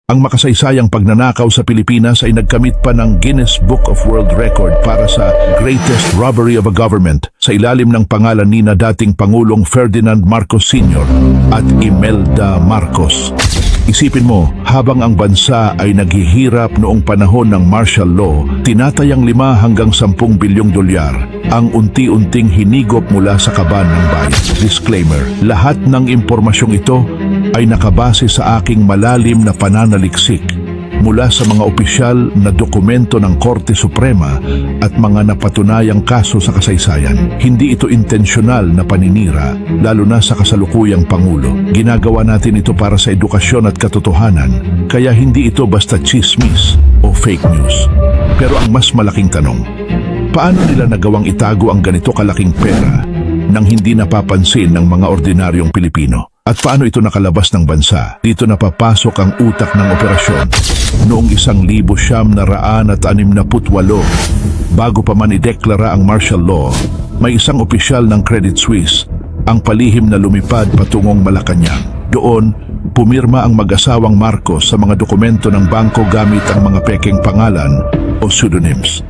Ang makasaysayang pagnanakaw sa Pilipinas ay nagkamit pa ng Guinness Book of World Record para sa Greatest Robbery of a Government sa ilalim ng pangalan ni na dating Pangulong Ferdinand Marcos Sr. at Imelda Marcos. Isipin mo, habang ang bansa ay naghihirap noong panahon ng martial law, tinatayang 5 hanggang 10 bilyong dolyar ang unti-unting hinigop mula sa kaban ng bayan. Disclaimer, lahat ng impormasyong ito ay nakabase sa aking malalim na pananaliksik mula sa mga opisyal na dokumento ng Korte Suprema at mga napatunayang kaso sa kasaysayan. Hindi ito intensyonal na paninira, lalo na sa kasalukuyang Pangulo. Ginagawa natin ito para sa edukasyon at katotohanan, kaya hindi ito basta chismis o fake news. Pero ang mas malaking tanong, paano nila nagawang itago ang ganito kalaking pera nang hindi napapansin ng mga ordinaryong Pilipino? At paano ito nakalabas ng bansa? Dito napapasok ang utak ng operasyon. Noong 1968, bago pa man ideklara ang martial law, may isang opisyal ng Credit Suisse ang palihim na lumipad patungong Malacanang. Doon, pumirma ang mag-asawang Marcos sa mga dokumento ng bangko gamit ang mga pekeng pangalan o pseudonyms.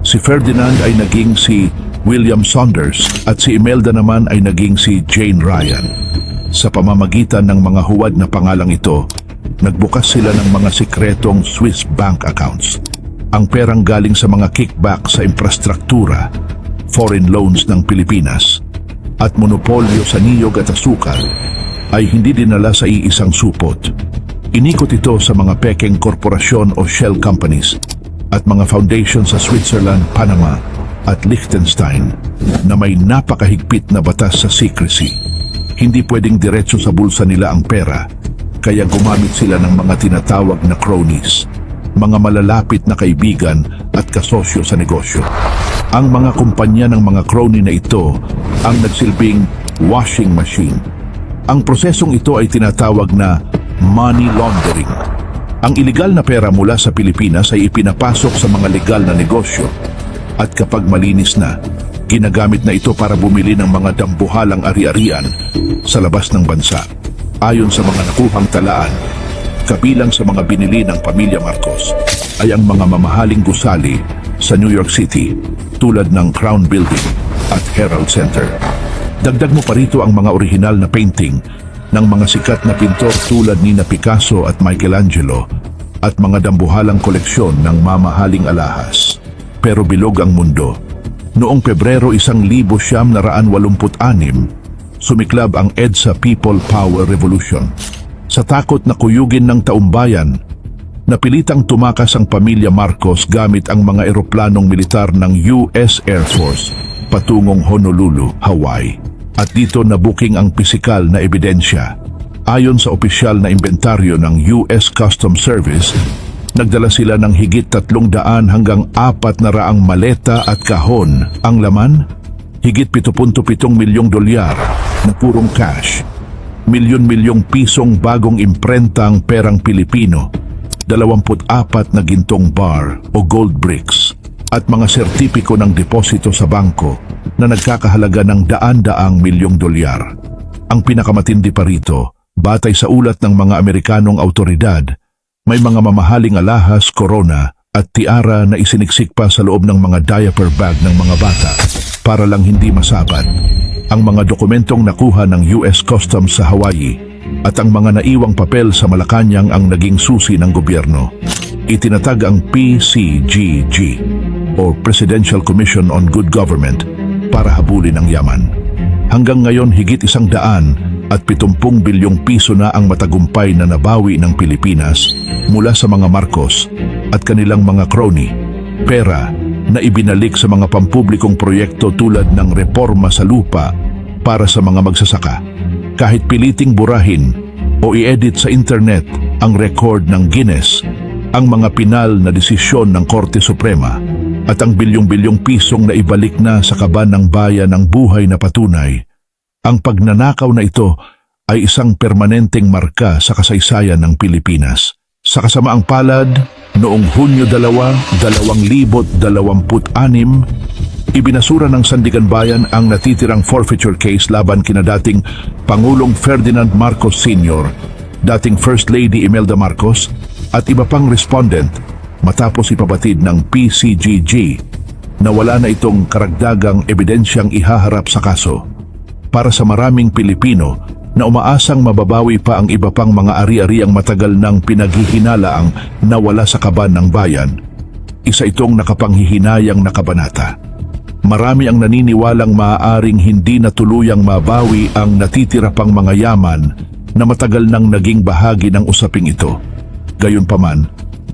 Si Ferdinand ay naging si William Saunders at si Imelda naman ay naging si Jane Ryan. Sa pamamagitan ng mga huwad na pangalang ito, nagbukas sila ng mga sikretong Swiss bank accounts. Ang perang galing sa mga kickback sa infrastruktura, foreign loans ng Pilipinas, at monopolyo sa niyog at asukal ay hindi dinala sa iisang supot. Inikot ito sa mga pekeng korporasyon o shell companies at mga foundation sa Switzerland, Panama at Liechtenstein na may napakahigpit na batas sa secrecy. Hindi pwedeng diretso sa bulsa nila ang pera, kaya gumamit sila ng mga tinatawag na cronies, mga malalapit na kaibigan at kasosyo sa negosyo. Ang mga kumpanya ng mga crony na ito ang nagsilbing washing machine. Ang prosesong ito ay tinatawag na money laundering. Ang iligal na pera mula sa Pilipinas ay ipinapasok sa mga legal na negosyo at kapag malinis na, ginagamit na ito para bumili ng mga dambuhalang ari-arian sa labas ng bansa. Ayon sa mga nakuhang talaan, kabilang sa mga binili ng pamilya Marcos ay ang mga mamahaling gusali sa New York City tulad ng Crown Building at Herald Center. Dagdag mo pa rito ang mga orihinal na painting ng mga sikat na pintor tulad ni Picasso at Michelangelo at mga dambuhalang koleksyon ng mamahaling alahas. Pero bilog ang mundo. Noong Pebrero 1986, sumiklab ang EDSA People Power Revolution. Sa takot na kuyugin ng taumbayan, napilitang tumakas ang pamilya Marcos gamit ang mga eroplanong militar ng US Air Force patungong Honolulu, Hawaii. At dito nabuking ang pisikal na ebidensya. Ayon sa opisyal na inventaryo ng US Customs Service, nagdala sila ng higit 300 hanggang 400 maleta at kahon. Ang laman, higit 7.7 milyong dolyar na purong cash, milyon-milyong pisong bagong imprentang perang Pilipino, 24 na gintong bar o gold bricks, at mga sertipiko ng deposito sa bangko na nagkakahalaga ng daan-daang milyong dolyar. Ang pinakamatindi pa rito, batay sa ulat ng mga Amerikanong autoridad, may mga mamahaling alahas, korona at tiara na isiniksik pa sa loob ng mga diaper bag ng mga bata para lang hindi masabad. Ang mga dokumentong nakuha ng US Customs sa Hawaii at ang mga naiwang papel sa Malacanang ang naging susi ng gobyerno. Itinatag ang PCGG o Presidential Commission on Good Government para habulin ang yaman. Hanggang ngayon higit 170 bilyong piso na ang matagumpay na nabawi ng Pilipinas mula sa mga Marcos at kanilang mga crony. Pera na ibinalik sa mga pampublikong proyekto tulad ng reforma sa lupa para sa mga magsasaka. Kahit piliting burahin o i-edit sa internet ang record ng Guinness, ang mga pinal na desisyon ng Korte Suprema at ang bilyong-bilyong pisong na ibalik na sa kaban ng bayan ng buhay na patunay, ang pagnanakaw na ito ay isang permanenteng marka sa kasaysayan ng Pilipinas. Sa kasamaang palad, noong Hunyo 2, 2026, ibinasura ng Sandigan Bayan ang natitirang forfeiture case laban kina dating Pangulong Ferdinand Marcos Sr., dating First Lady Imelda Marcos, at iba pang respondent matapos ipabatid ng PCGG na wala na itong karagdagang ebidensyang ihaharap sa kaso. Para sa maraming Pilipino na umaasang mababawi pa ang iba pang mga ari-ariang matagal nang pinaghihinalaang nawala sa kaban ng bayan, isa itong nakapanghihinayang na kabanata. Marami ang naniniwalang maaaring hindi na tuluyang mabawi ang natitira pang mga yaman na matagal nang naging bahagi ng usaping ito. Gayunpaman,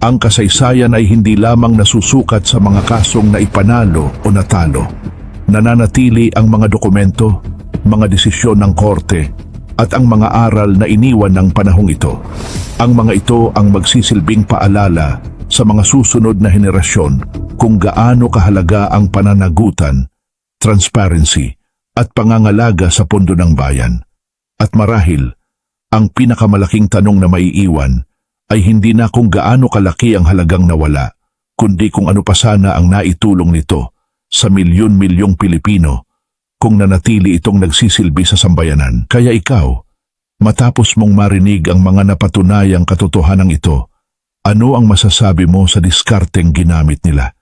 ang kasaysayan ay hindi lamang nasusukat sa mga kasong naipanalo o natalo. Nananatili ang mga dokumento, mga desisyon ng korte, at ang mga aral na iniwan ng panahong ito. Ang mga ito ang magsisilbing paalala sa mga susunod na henerasyon kung gaano kahalaga ang pananagutan, transparency, at pangangalaga sa pondo ng bayan. At marahil, ang pinakamalaking tanong na maiiwan ay hindi na kung gaano kalaki ang halagang nawala, kundi kung ano pa sana ang naitulong nito sa milyon-milyong Pilipino kung nanatili itong nagsisilbi sa sambayanan. Kaya ikaw, matapos mong marinig ang mga napatunayang katotohanan ito, ano ang masasabi mo sa diskarteng ginamit nila?